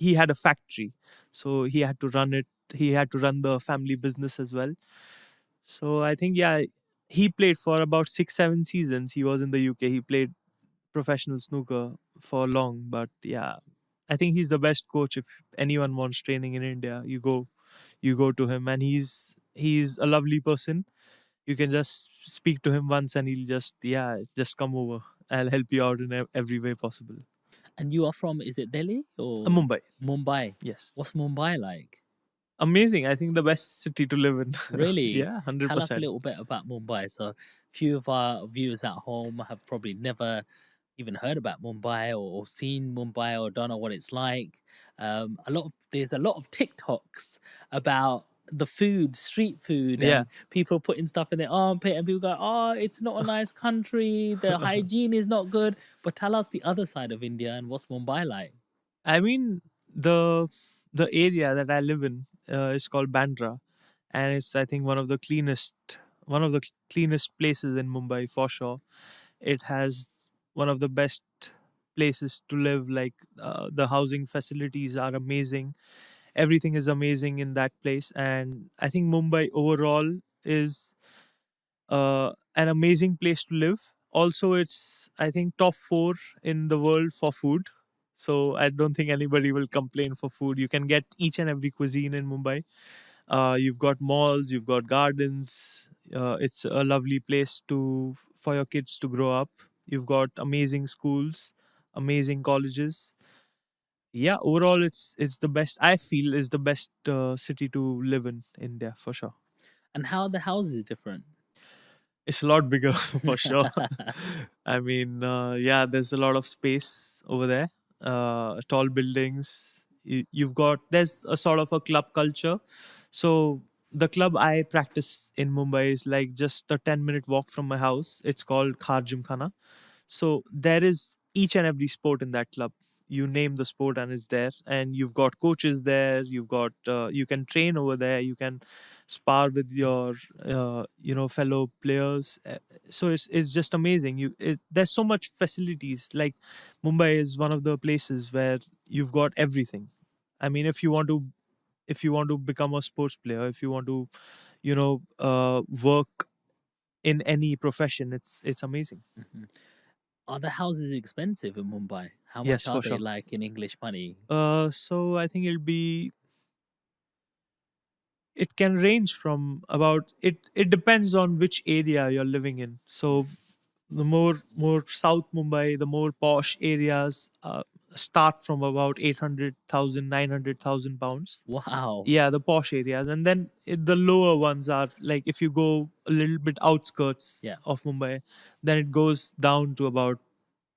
he had a factory, so he had to run it. He had to run the family business as well. So I think, yeah, he played for about 6 7 seasons. He was in the UK. He played professional snooker for long. But yeah, I think he's the best coach. If anyone wants training in India, you go to him, and he's a lovely person. You can just speak to him once, and he'll just come over. I'll help you out in every way possible. And you are from, is it Delhi or Mumbai, Mumbai? yes. What's Mumbai like? Amazing. I think the best city to live in. Really? Yeah, hundred Tell us a percent. little bit about Mumbai. So, few of our viewers at home have probably never even heard about Mumbai or seen Mumbai or don't know what it's like. There's a lot of TikToks about the food, street food, Yeah. and people putting stuff in their armpit, and people go, "Oh, it's not a nice country. The hygiene is not good." But tell us the other side of India and what's Mumbai like. I mean, the area that I live in is called Bandra, and it's, I think, one of the cleanest places in Mumbai for sure. It has one of the best places to live. Like, the housing facilities are amazing. Everything is amazing in that place, and I think Mumbai overall is an amazing place to live. Also, it's, I think, top four in the world for food. So I don't think anybody will complain for food. You can get each and every cuisine in Mumbai. You've got malls, you've got gardens. It's a lovely place to for your kids to grow up. You've got amazing schools, amazing colleges. Yeah, overall, it's the best. I feel is the best city to live in India for sure. And how are the houses different? It's a lot bigger for sure. I mean, yeah, there's a lot of space over there. Tall buildings. You've got there's a sort of a club culture. So the club I practice in Mumbai is like just a 10-minute walk from my house. It's called Khar Gymkhana. So there is each and every sport in that club. You name the sport and it's there, and you've got coaches there. You've got you can train over there. You can spar with your fellow players. So it's just amazing. There's so much facilities. Like, Mumbai is one of the places where you've got everything. I mean, if you want to become a sports player, if you want to work in any profession, it's amazing. Mhm. Are the houses expensive in Mumbai? How much Yes, are for they sure. like in English money? So I think it can range from about it depends on which area you're living in. So the more South Mumbai, the more posh areas start from about 800,000, 900,000 pounds. Wow. Yeah, the posh areas, and then the lower ones are like, if you go a little bit outskirts Yeah. of Mumbai, then it goes down to about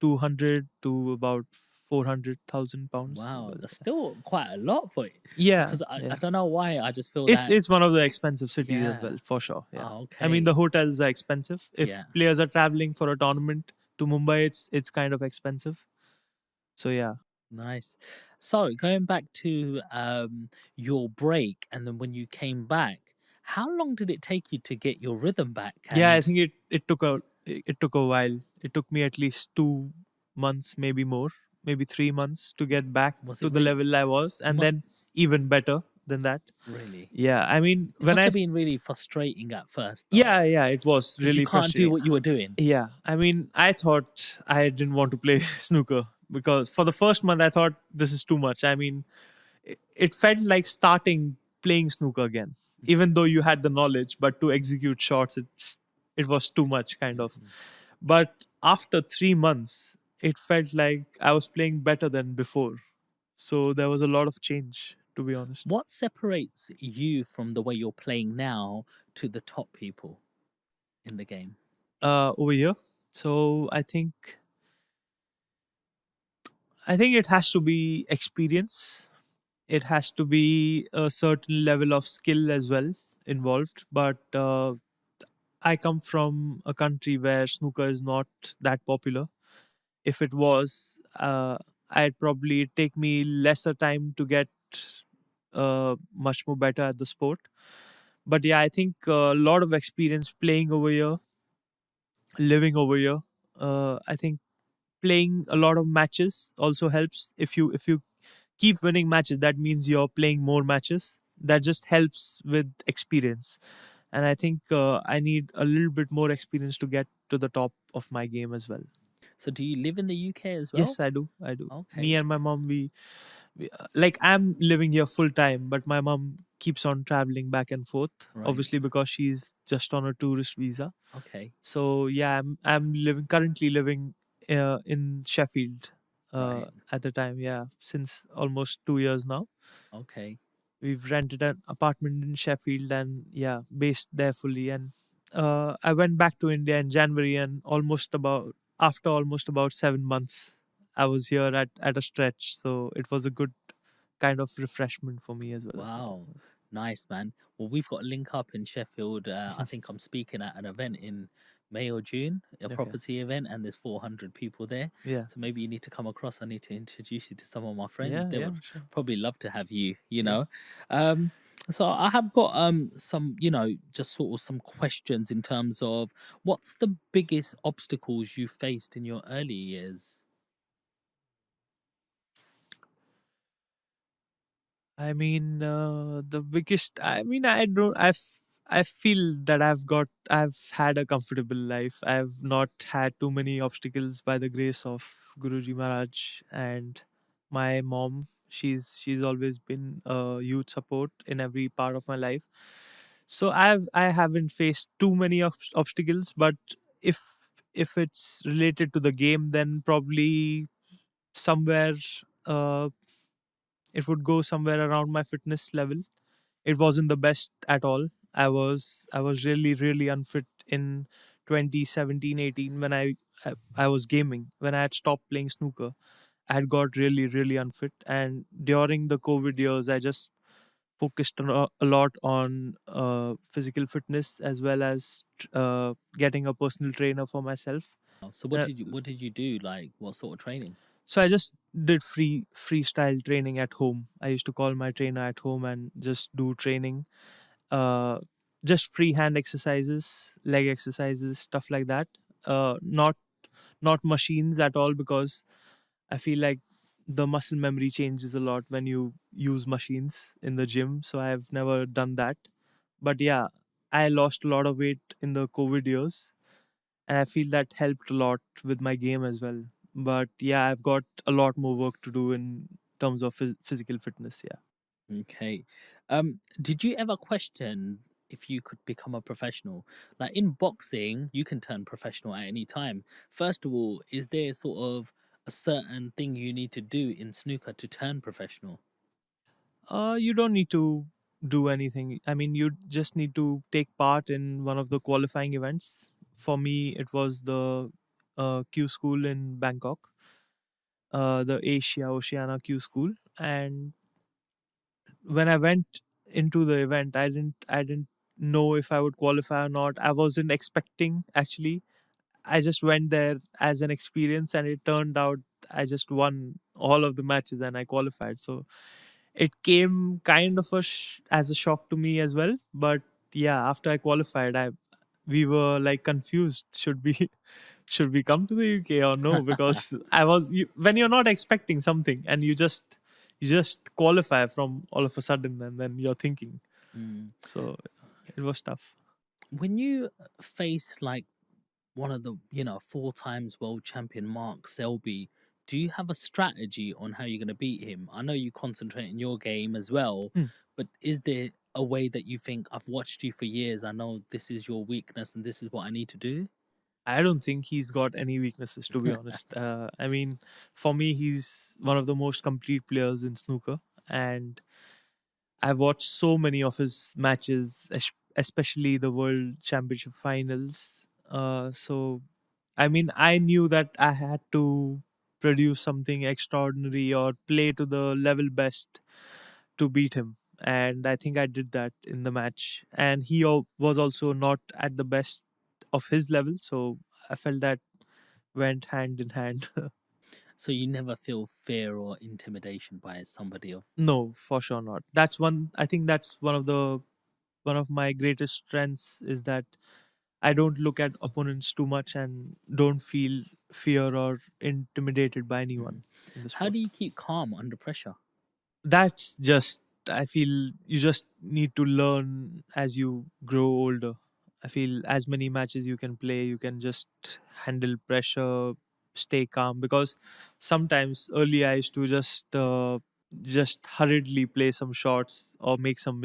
200 to about 400,000 pounds. Wow. That's still quite a lot for it. Yeah, Because I yeah. don't know why. I just feel It's that, it's one of the expensive cities as yeah. well, for sure. Yeah. Oh, I mean, the okay. hotels are expensive. If Yeah. players are traveling for a tournament to Mumbai, it's kind of expensive. So yeah. Nice. So going back to your break and then when you came back, how long did it take you to get your rhythm back? Yeah, I And think it took a while. It took me at least 2 months, maybe more, maybe 3 months to get back was to it the really level I was, and must then even better than that. really Yeah, I mean, it must have been really frustrating at first though. yeah, it was Because you really can't do frustrating. what you were doing. Yeah, I mean, I thought I didn't want to play snooker because for the first month I thought this is too much. I mean, it felt like starting playing snooker again, even though you had the knowledge, but to execute shots, it was too much, kind of. Mhm. But after 3 months, it felt like I was playing better than before. So there was a lot of change, to be honest. What separates you from the way you're playing now to the top people in the game? Over here, so I think it has to be experience. It has to be a certain level of skill as well involved. But I come from a country where snooker is not that popular. If it was, I'd probably take me lesser time to get much more better at the sport. But yeah, I think a lot of experience playing over here, living over here. I think playing a lot of matches also helps. If you keep winning matches, that means you're playing more matches. That just helps with experience. And I think I need a little bit more experience to get to the top of my game as well. So do you live in the UK as well? Yes, I do. I do. Me Okay, and my mom, like I'm living here full time, but my mom keeps on traveling back and forth. right. Obviously, because she's just on a tourist visa. Okay, So yeah, I'm currently living in Sheffield right. at the time. Yeah, since almost 2 years now. Okay. We've rented an apartment in Sheffield and yeah, based there fully. And I went back to India in January, and almost about after almost about 7 months, I was here at a stretch. So it was a good kind of refreshment for me as well. Wow. Nice, man. Well, we've got a link up in Sheffield. I think I'm speaking at an event in May or June, a Okay. property event, and there's 400 people there. Yeah. So maybe you need to come across. I need to introduce you to some of my friends. Yeah. They Yeah. would Sure. probably love to have you, you Yeah. know. Um, so I have got some, just sort of some questions in terms of what's the biggest obstacles you faced in your early years? I mean, the biggest. I mean, I don't. I feel that I've had a comfortable life. I've not had too many obstacles by the grace of Guruji Maharaj and my mom. She's always been a huge support in every part of my life. So I haven't faced too many obstacles. But if if it's related to the game, then probably somewhere. Uh, it would go somewhere around my fitness level. It wasn't the best at all. I was really unfit in 2017 18 when I was gaming. When I had stopped playing snooker, I had got really unfit, and during the COVID years I just focused a lot on physical fitness, as well as getting a personal trainer for myself. So Uh, what did you do? Like what sort of training? So I just did freestyle training at home. I used to call my trainer at home and just do training. Uh, just free hand exercises, leg exercises, stuff like that. Not machines at all, because I feel like the muscle memory changes a lot when you use machines in the gym. So I've never done that. But yeah, I lost a lot of weight in the COVID years, and I feel that helped a lot with my game as well. But yeah, I've got a lot more work to do in terms of physical fitness. Yeah. Okay. Did you ever question if you could become a professional? Like in boxing, you can turn professional at any time. First of all, is there sort of a certain thing you need to do in snooker to turn professional? You don't need to do anything. I mean, you just need to take part in one of the qualifying events. For me, it was the Q school in Bangkok, the Oceania Q school. And when I went into the event, I didn't know if I would qualify or not. I wasn't expecting, actually. I just went there as an experience, and it turned out I just won all of the matches and I qualified. So it came kind of as a shock to me as well. But yeah, after I qualified, I we were like confused. Should we should we come to the UK or no? Because when you're not expecting something and you just qualify from all of a sudden, and then you're thinking. Mm. So it was tough. When you face like one of the, four times world champion Mark Selby, do you have a strategy on how you're going to beat him? I know you concentrate in your game as well, Hmm. but is there a way that you think I've watched you for years? I know this is your weakness and this is what I need to do? I don't think he's got any weaknesses, to be honest. I mean, for me, he's one of the most complete players in snooker, and I've watched so many of his matches, especially the World Championship finals. So, I mean, I knew that I had to produce something extraordinary or play to the level best to beat him. And I think I did that in the match. And he was also not at the best of his level. So I felt that went hand in hand. So you never feel fear or intimidation by somebody of. No, for sure not. I think that's one of my greatest strengths, is that I don't look at opponents too much and don't feel fear or intimidated by Mm. anyone in the How sport. do you keep calm under pressure? that's just, I feel you just need to learn as you grow older. I feel as many matches you can play, you can just handle pressure, stay calm. Because sometimes early I used to just hurriedly play some shots or make some